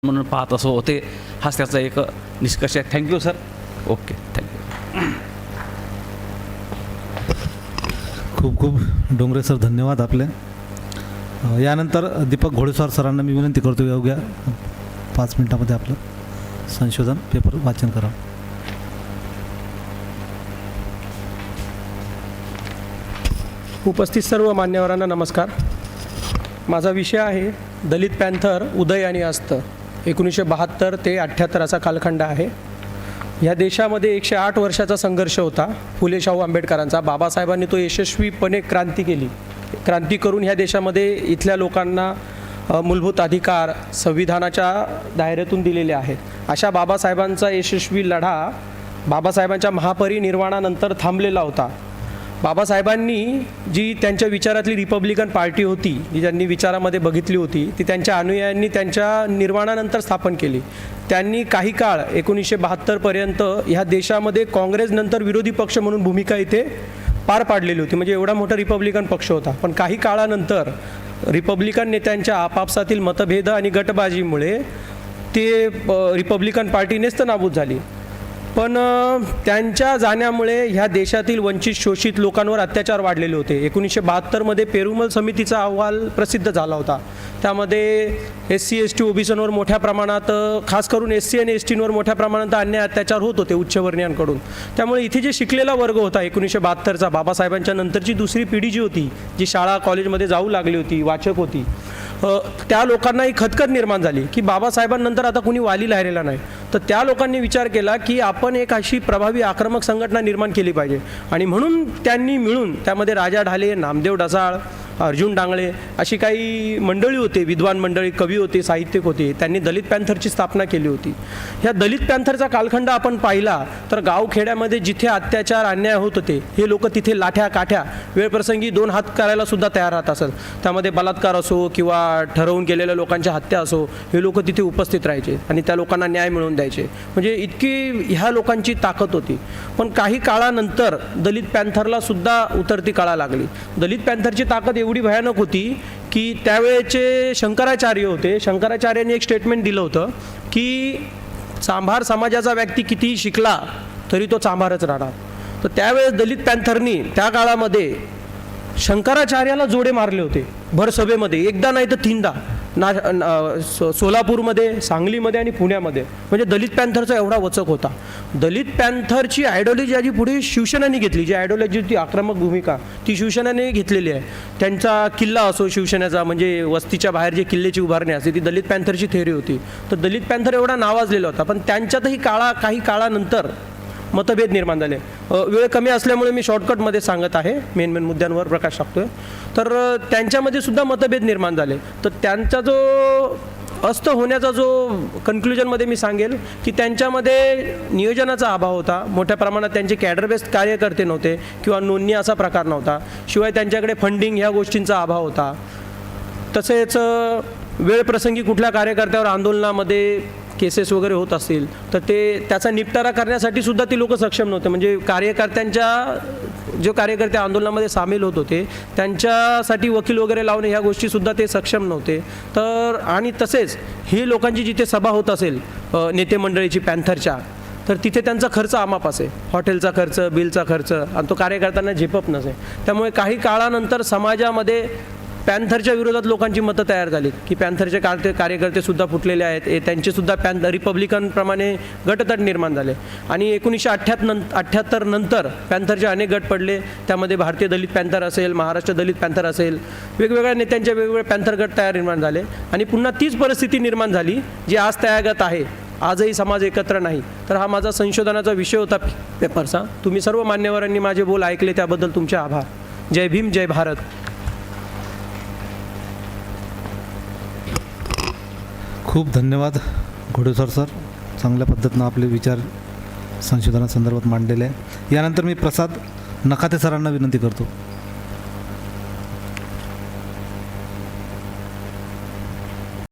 म्हणून पाहत असो ते हाच त्याचा एक निष्कर्ष आहे. Thank you sir. Okay, thank you. खूप खूप डोंगरे सर धन्यवाद आपले. यानंतर दीपक घोडेस्वार सरांना मी विनंती करतो योग्य 5 मिनिटामध्ये आपलं संशोधन पेपर वाचन करा. उपस्थित सर्व मान्यवरांना नमस्कार. माझा विषय आहे दलित पॅन्थर उदय आणि अस्त 1972 ते 78 असा कालखंड आहे. ह्या देशामध्ये 108 वर्षाचा संघर्ष होता फुले शाहू आंबेडकरांचा. बाबासाहेबांनी तो यशस्वीपणे क्रांती करून ह्या देशामध्ये इथल्या लोकांना मूलभूत अधिकार संविधानाच्या दायऱ्यातून दिलेले आहेत. अशा बाबासाहेबांचा यशस्वी लढा बाबासाहेबांच्या महापरिनिर्वाणानंतर थांबलेला होता. बाबासाहेबांनी जी त्यांच्या विचारातली रिपब्लिकन पार्टी होती, जी त्यांनी विचारामध्ये बघितली होती, ती त्यांच्या अनुयायांनी त्यांच्या निर्वाणानंतर स्थापन केली. त्यांनी काही काळ 1972पर्यंत ह्या देशामध्ये काँग्रेसनंतर विरोधी पक्ष म्हणून भूमिका इथे पार पाडलेली होती. म्हणजे एवढा मोठा रिपब्लिकन पक्ष होता. पण काही काळानंतर रिपब्लिकन नेत्यांच्या आपापसातील मतभेद आणि गटबाजीमुळे ते रिपब्लिकन पार्टी नेस्तनाबूत झाली. पण त्यांच्या जाण्यामुळे ह्या देशातील वंचित शोषित लोकांवर अत्याचार वाढलेले होते. 1972मध्ये पेरुमल समितीचा अहवाल प्रसिद्ध झाला होता. त्यामध्ये SC ST ओबीसींवर मोठ्या प्रमाणात, खास करून SC आणि STंवर मोठ्या प्रमाणात अन्याय अत्याचार होत होते उच्चवर्णीयांकडून. त्यामुळे इथे जे शिकलेला वर्ग होता 1972चा, बाबासाहेबांच्या नंतरची दुसरी पिढी जी होती, जी शाळा कॉलेजमध्ये जाऊ लागली होती, वाचक होती, त्या लोकांना ही खदखद निर्माण झाली की बाबासाहेबांनंतर आता कुणी वाली राहिलेला नाही. तर त्या लोकांनी विचार केला की आपण एक अशी प्रभावी आक्रमक संघटना निर्माण केली पाहिजे. आणि म्हणून त्यांनी मिळून, त्यामध्ये राजा ढाले, नामदेव ढसाळ, अर्जुन डांगळे अशी काही मंडळी होते, विद्वान मंडळी, कवी होते, साहित्यिक होते, त्यांनी दलित पॅन्थरची स्थापना केली होती. ह्या दलित पॅन्थरचा कालखंड आपण पाहिला तर गावखेड्यामध्ये जिथे अत्याचार अन्याय होत होते, हे लोक तिथे लाठ्या काठ्या वेळप्रसंगी 2 हात करायला सुद्धा तयार राहत असत. त्यामध्ये बलात्कार असो किंवा ठरवून गेलेल्या लोकांच्या हत्या असो, हे लोक तिथे उपस्थित राहायचे आणि त्या लोकांना न्याय मिळवून द्यायचे. म्हणजे इतकी ह्या लोकांची ताकद होती. पण काही काळानंतर दलित पॅन्थरला सुद्धा उतरती काळा लागली. दलित पॅन्थरची ताकद एवढी भयानक होती की त्यावेळेचे शंकराचार्य होते, शंकराचार्यांनी एक स्टेटमेंट दिलं होतं की चांभार समाजाचा व्यक्ती कितीही शिकला तरी तो चांभारच राहणार. तर त्यावेळेस दलित पॅन्थरनी त्या काळामध्ये शंकराचार्याला जोडे मारले होते भरसभेमध्ये, एकदा नाही तर 3दा, सोलापूरमध्ये, सांगलीमध्ये आणि पुण्यामध्ये. म्हणजे दलित पॅन्थरचा एवढा वचक होता. दलित पॅन्थरची आयडिओलॉजी आधी पुढे शिवसेनेने घेतली. जी आयडिओलॉजी होती, आक्रमक भूमिका, ती शिवसेनेने घेतलेली आहे. त्यांचा किल्ला असो शिवसेनेचा, म्हणजे वस्तीच्या बाहेर जे किल्ल्याची उभारणी असते, ती दलित पॅन्थरची थेअरी होती. तर दलित पॅन्थर एवढा नावाजलेला होता. पण त्यांच्यातही काही काळानंतर मतभेद निर्माण झाले. वेळ कमी असल्यामुळे मी शॉर्टकटमध्ये सांगत आहे, मेन मुद्द्यांवर प्रकाश टाकतोय. तर त्यांच्यामध्ये सुद्धा मतभेद निर्माण झाले. तर त्यांचा जो अस्त होण्याचा जो कन्क्लुजनमध्ये मी सांगेल की त्यांच्यामध्ये नियोजनाचा अभाव होता. मोठ्या प्रमाणात त्यांचे कॅडर बेस्ड कार्यकर्ते नव्हते किंवा नोंदणी असा प्रकार नव्हता. शिवाय त्यांच्याकडे फंडिंग ह्या गोष्टींचा अभाव होता. तसेच वेळप्रसंगी कुठल्या कार्यकर्त्यावर आंदोलनामध्ये केसेस वगैरे होत असतील तर त्याचा निपटारा करण्यासाठी सुद्धा ती लोक सक्षम नव्हते. म्हणजे जे कार्यकर्ते आंदोलनामध्ये सामील होत होते त्यांच्यासाठी वकील वगैरे लावणे ह्या गोष्टीसुद्धा ते सक्षम नव्हते. तर आणि तसेच ही लोकांची जिथे सभा होत असेल नेते मंडळीची पॅन्थरच्या, तर तिथे त्यांचा खर्च अमाप असे, हॉटेलचा खर्च, बिलचा खर्च, आणि तो कार्यकर्त्यांना झेपत नसे. त्यामुळे काही काळानंतर समाजामध्ये पॅन्थरच्या विरोधात लोकांची मतं तयार झालीत की पॅन्थरचे कार्यकर्ते सुद्धा फुटलेले आहेत, त्यांचेसुद्धा रिपब्लिकनप्रमाणे गटतट निर्माण झाले. आणि 1978 नंतर पॅन्थरचे अनेक गट पडले. त्यामध्ये भारतीय दलित पॅन्थर असेल, महाराष्ट्र दलित पॅन्थर असेल, वेगवेगळ्या नेत्यांचे वेगवेगळे पॅन्थर गट निर्माण झाले. आणि पुन्हा तीच परिस्थिती निर्माण झाली जी आज तयागत आहे. आजही समाज एकत्र नाही. तर हा माझा संशोधनाचा विषय होता पेपरचा. तुम्ही सर्व मान्यवरांनी माझे बोल ऐकले त्याबद्दल तुमचे आभार. जय भीम, जय भारत. खूप धन्यवाद घोडेस्वार सर, चांगल्या पद्धतीनं आपले विचार संशोधनासंदर्भात मांडलेले आहे. यानंतर मी प्रसाद नखाते सरांना विनंती करतो.